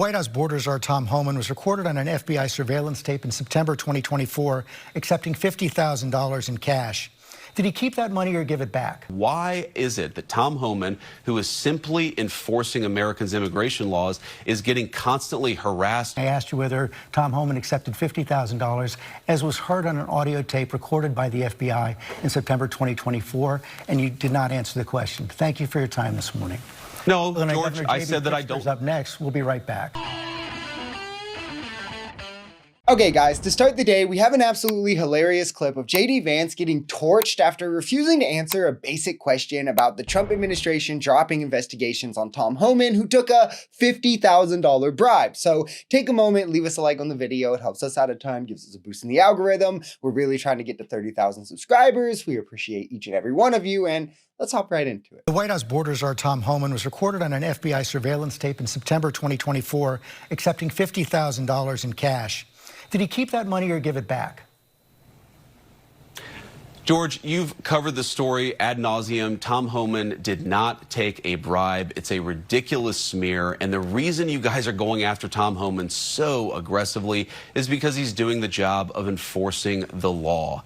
White House border czar Tom Homan was recorded on an FBI surveillance tape in September 2024, accepting $50,000 in cash. Did he keep that money or give it back? Why is it that Tom Homan, who is simply enforcing Americans' immigration laws, is getting constantly harassed? I asked you whether Tom Homan accepted $50,000, as was heard on an audio tape recorded by the FBI in September 2024, and you did not answer the question. Thank you for your time this morning. No, George, I said that I don't. Up next, we'll be right back. Okay guys, to start the day, we have an absolutely hilarious clip of JD Vance getting torched after refusing to answer a basic question about the Trump administration dropping investigations on Tom Homan, who took a $50,000 bribe. So take a moment, leave us a like on the video. It helps us out a ton, gives us a boost in the algorithm. We're really trying to get to 30,000 subscribers. We appreciate each and every one of you, and let's hop right into it. The White House border czar Tom Homan was recorded on an FBI surveillance tape in September 2024, accepting $50,000 in cash. Did he keep that money or give it back? George, you've covered the story ad nauseum. Tom Homan did not take a bribe. It's a ridiculous smear. And the reason you guys are going after Tom Homan so aggressively is because he's doing the job of enforcing the law.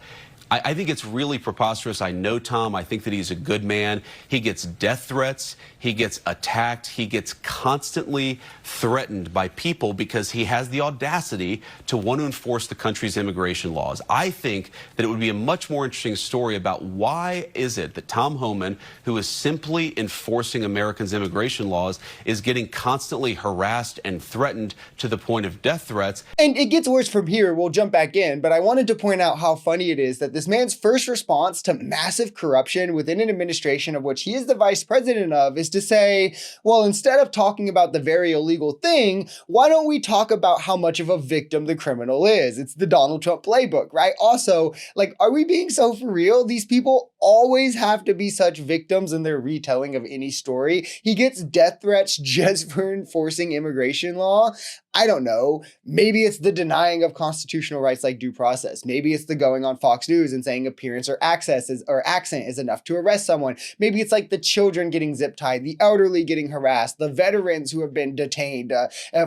I think it's really preposterous. I know Tom. I think that he's a good man. He gets death threats. He gets attacked. He gets constantly threatened by people because he has the audacity to want to enforce the country's immigration laws. I think that it would be a much more interesting story about why is it that Tom Homan, who is simply enforcing Americans' immigration laws, is getting constantly harassed and threatened to the point of death threats. And it gets worse from here. We'll jump back in, but I wanted to point out how funny it is that this man's first response to massive corruption within an administration of which he is the vice president of is to say, well, instead of talking about the very illegal thing, why don't we talk about how much of a victim the criminal is? It's the Donald Trump playbook, right? Also, like, are we being so for real? These people always have to be such victims in their retelling of any story. He gets death threats just for enforcing immigration law. I don't know. Maybe it's the denying of constitutional rights like due process. Maybe it's the going on Fox News and saying appearance or accent is enough to arrest someone. Maybe it's like the children getting zip tied, the elderly getting harassed, the veterans who have been detained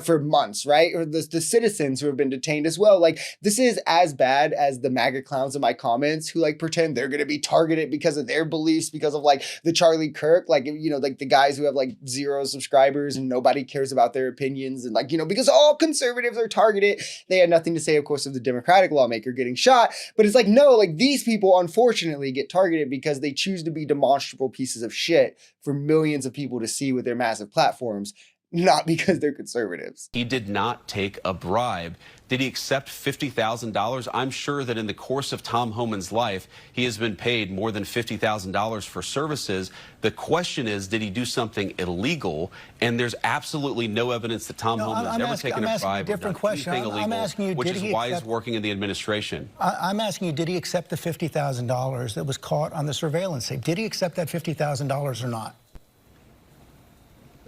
for months, right? Or the citizens who have been detained as well. Like, this is as bad as the MAGA clowns in my comments who like pretend they're going to be targeted because of their beliefs, because of like the Charlie Kirk, like, you know, like the guys who have like 0 subscribers and nobody cares about their opinions, and like, you know, because all conservatives are targeted. They had nothing to say, of course, of the Democratic lawmaker getting shot. But it's like, no, like these people unfortunately get targeted because they choose to be demonstrable pieces of shit for millions of people to see with their massive platforms, not because they're conservatives. He did not take a bribe. Did he accept $50,000? I'm sure that in the course of Tom Homan's life, he has been paid more than $50,000 for services. The question is, did he do something illegal? And there's absolutely no evidence that Tom Homan has ever taken a bribe or done anything illegal, which is why he's working in the administration. I'm asking you, did he accept the $50,000 that was caught on the surveillance tape? Did he accept that $50,000 or not?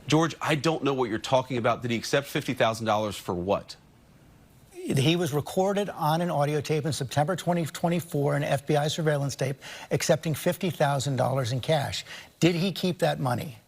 George, I don't know what you're talking about. Did he accept $50,000 for what? He was recorded on an audio tape in September 2024, an FBI surveillance tape, accepting $50,000 in cash. Did he keep that money?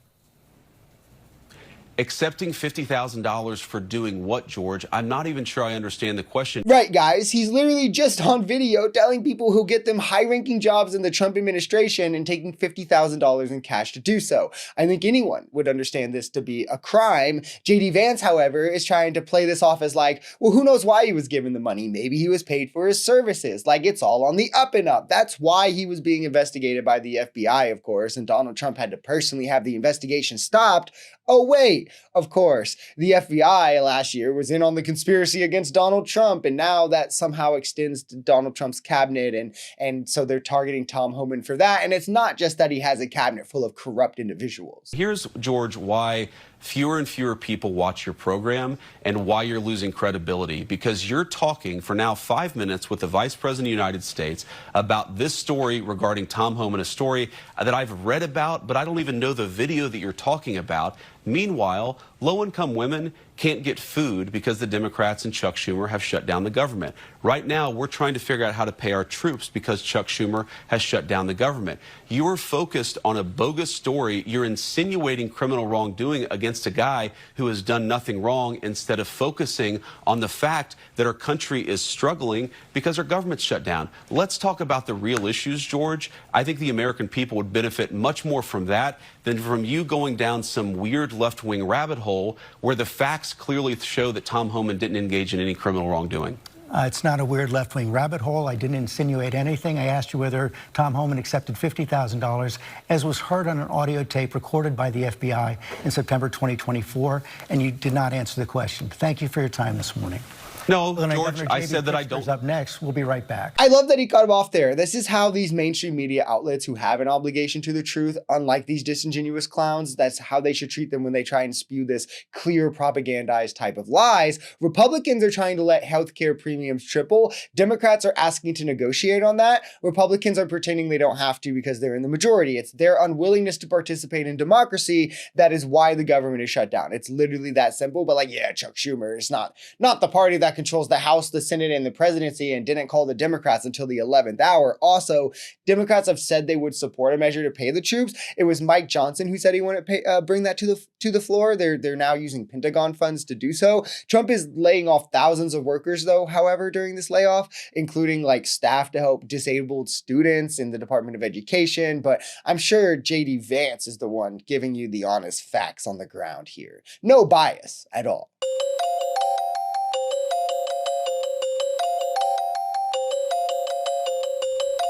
Accepting $50,000 for doing what, George? I'm not even sure I understand the question. Right, guys. He's literally just on video telling people who'll get them high-ranking jobs in the Trump administration and taking $50,000 in cash to do so. I think anyone would understand this to be a crime. JD Vance, however, is trying to play this off as like, well, who knows why he was given the money? Maybe he was paid for his services. Like, it's all on the up and up. That's why he was being investigated by the FBI, of course, and Donald Trump had to personally have the investigation stopped. Oh, wait, of course, the FBI last year was in on the conspiracy against Donald Trump, and now that somehow extends to Donald Trump's cabinet, and so they're targeting Tom Homan for that. And it's not just that he has a cabinet full of corrupt individuals. Here's, George, why fewer and fewer people watch your program and why you're losing credibility, because you're talking for now 5 minutes with the Vice President of the United States about this story regarding Tom Homan, a story that I've read about, but I don't even know the video that you're talking about. Meanwhile, low-income women can't get food because the Democrats and Chuck Schumer have shut down the government. Right now, we're trying to figure out how to pay our troops because Chuck Schumer has shut down the government. You're focused on a bogus story. You're insinuating criminal wrongdoing against a guy who has done nothing wrong instead of focusing on the fact that our country is struggling because our government's shut down. Let's talk about the real issues, George. I think the American people would benefit much more from that than from you going down some weird left-wing rabbit hole where the facts clearly show that Tom Homan didn't engage in any criminal wrongdoing. It's not a weird left-wing rabbit hole. I didn't insinuate anything. I asked you whether Tom Homan accepted $50,000, as was heard on an audio tape recorded by the FBI in September 2024, and you did not answer the question. Thank you for your time this morning. No, Governor George, I J.B. said that I Pritzker's don't. Up next. We'll be right back. I love that he cut him off there. This is how these mainstream media outlets who have an obligation to the truth, unlike these disingenuous clowns, that's how they should treat them when they try and spew this clear propagandized type of lies. Republicans are trying to let healthcare premiums triple. Democrats are asking to negotiate on that. Republicans are pretending they don't have to because they're in the majority. It's their unwillingness to participate in democracy that is why the government is shut down. It's literally that simple. But like, yeah, Chuck Schumer is not the party that controls the House, the Senate, and the presidency, and didn't call the Democrats until the 11th hour. Also, Democrats have said they would support a measure to pay the troops. It was Mike Johnson who said he wanted to bring that to the floor. They're now using Pentagon funds to do so. Trump is laying off thousands of workers, though, however, during this layoff, including like staff to help disabled students in the Department of Education. But I'm sure JD Vance is the one giving you the honest facts on the ground here. No bias at all.